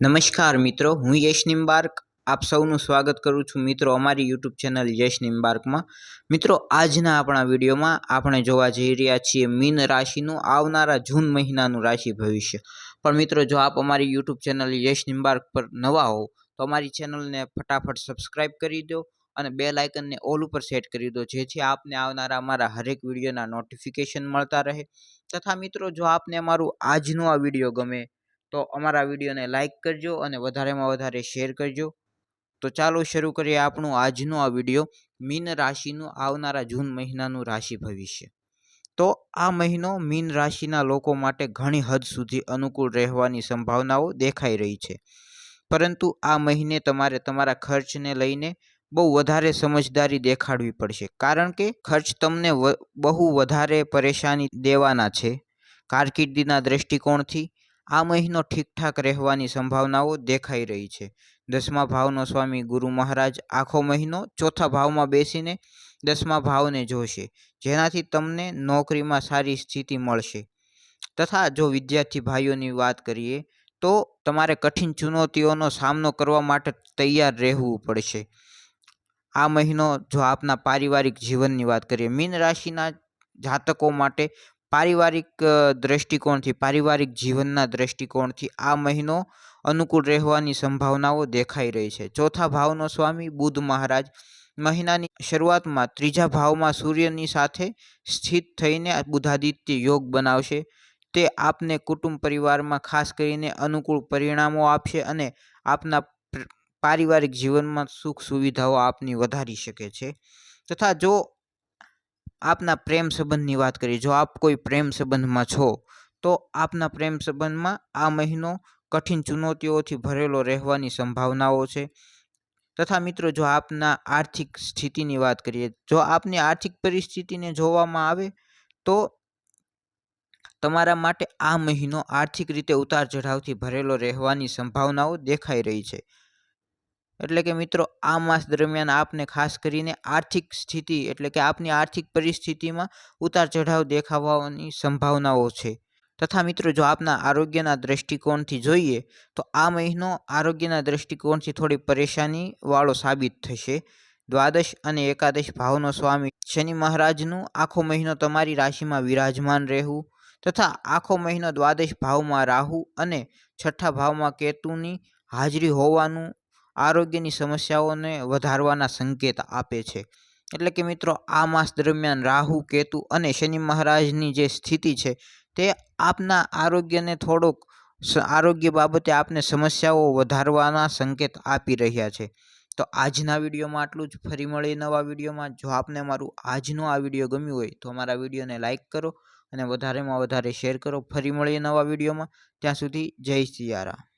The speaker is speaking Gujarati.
નમસ્કાર મિત્રો, હું યશ નિમ્બાર્ક આપ સૌનું સ્વાગત કરું છું મિત્રો અમારી યુટ્યુબ ચેનલ યશ નિમ્બાર્કમાં। મિત્રો આજના આપણા વિડીયોમાં આપણે જોવા જઈ રહ્યા છીએ મીન રાશિનું આવનારા જૂન મહિનાનું રાશિ ભવિષ્ય। પણ મિત્રો જો આપ અમારી યુટ્યુબ ચેનલ યશ નિમ્બાર્ક પર નવા હો તો અમારી ચેનલને ફટાફટ સબસ્ક્રાઇબ કરી દો અને બેલ આઇકનને ઓલ ઉપર સેટ કરી દો, જેથી આપને આવનારા અમારા હરેક વિડીયોના નોટિફિકેશન મળતા રહે। તથા મિત્રો જો આપને અમારું આજનું આ વિડીયો ગમે તો અમારા વિડીયોને લાઇક કરજો અને વધારેમાં વધારે શેર કરજો। તો ચાલો શરૂ કરીએ આપણું આજનું આ વિડીયો મીન રાશિનું આવનારા જૂન મહિનાનું રાશિ ભવિષ્ય। તો આ મહિનો મીન રાશિના લોકો માટે ઘણી હદ સુધી અનુકૂળ રહેવાની સંભાવનાઓ દેખાઈ રહી છે, પરંતુ આ મહિને તમારે તમારા ખર્ચને લઈને બહુ વધારે સમજદારી દેખાડવી પડશે, કારણ કે ખર્ચ તમને બહુ વધારે પરેશાની દેવાના છે। કારકિર્દીના દ્રષ્ટિકોણથી આ મહિનો ઠીકઠાક રહેવાની સંભાવનાઓ દેખાઈ રહી છે। 10મા ભાવનો સ્વામી ગુરુ મહારાજ આખો મહિનો ચોથા ભાવમાં બેસીને 10મા ભાવને જોશે, જેનાથી તમને નોકરીમાં સારી સ્થિતિ મળશે। તથા જો વિદ્યાર્થી ભાઈઓની વાત કરીએ તો તમારે કઠિન ચુનૌતીઓનો સામનો કરવા માટે તૈયાર રહેવું પડશે। આ મહિનો જો આપના પારિવારિક જીવનની વાત કરીએ, મીન રાશિના જાતકો માટે પારિવારિક દ્રષ્ટિકોણથી, પારિવારિક જીવનના દ્રષ્ટિકોણથી આ મહિનો અનુકૂળ રહેવાની સંભાવનાઓ દેખાઈ રહી છે। ચોથા ભાવનો સ્વામી બુધ મહારાજ મહિનાની શરૂઆતમાં ત્રીજા ભાવમાં સૂર્યની સાથે સ્થિત થઈને બુધાદિત્ય યોગ બનાવશે। તે આપને કુટુંબ પરિવારમાં ખાસ કરીને અનુકૂળ પરિણામો આપશે અને આપના પારિવારિક જીવનમાં સુખ સુવિધાઓ આપની વધારી શકે છે। તથા જો આપના પ્રેમ સંબંધની વાત કરીએ, જો આપ કોઈ પ્રેમ સંબંધમાં છો તો આપના પ્રેમ સંબંધમાં આ મહિનો કઠિન ચુનૌતીઓથી ભરેલો રહેવાની સંભાવનાઓ છે। તથા મિત્રો જો આપના આર્થિક સ્થિતિની વાત કરીએ, જો આપની આર્થિક પરિસ્થિતિને જોવામાં આવે તો તમારા માટે આ મહિનો આર્થિક રીતે ઉતાર ચઢાવથી ભરેલો રહેવાની સંભાવનાઓ દેખાઈ રહી છે। એટલે કે મિત્રો આ માસ દરમિયાન આપને ખાસ કરીને આર્થિક સ્થિતિ એટલે કે આપની આર્થિક પરિસ્થિતિમાં ઉતાર ચઢાવ દેખાવાની સંભાવનાઓ છે। તથા મિત્રો જો આપના આરોગ્યના દ્રષ્ટિકોણથી જોઈએ તો આ મહિનો આરોગ્યના દ્રષ્ટિકોણથી થોડી પરેશાની વાળો સાબિત થશે। દ્વાદશ અને એકાદશ ભાવનો સ્વામી શનિ મહારાજનું આખો મહિનો તમારી રાશિમાં વિરાજમાન રહેવું તથા આખો મહિનો દ્વાદશ ભાવમાં રાહુ અને છઠ્ઠા ભાવમાં કેતુની હાજરી હોવાનું આરોગ્યની સમસ્યાઓને વધારવાના સંકેત આપે છે। એટલે કે મિત્રો આ માસ દરમિયાન રાહુ, કેતુ અને શનિ મહારાજની જે સ્થિતિ છે તે આપના આરોગ્યને થોડોક આરોગ્ય બાબતે આપને સમસ્યાઓ વધારવાના સંકેત આપી રહ્યા છે। તો આજના વિડીયોમાં આટલું જ। ફરી મળીએ નવા વિડીયોમાં। જો આપને મારું આજનો આ વિડીયો ગમ્યું હોય તો અમારા વિડીયોને લાઇક કરો અને વધારેમાં વધારે શેર કરો। ફરી મળીએ નવા વિડીયોમાં, ત્યાં સુધી જય સિયારામ।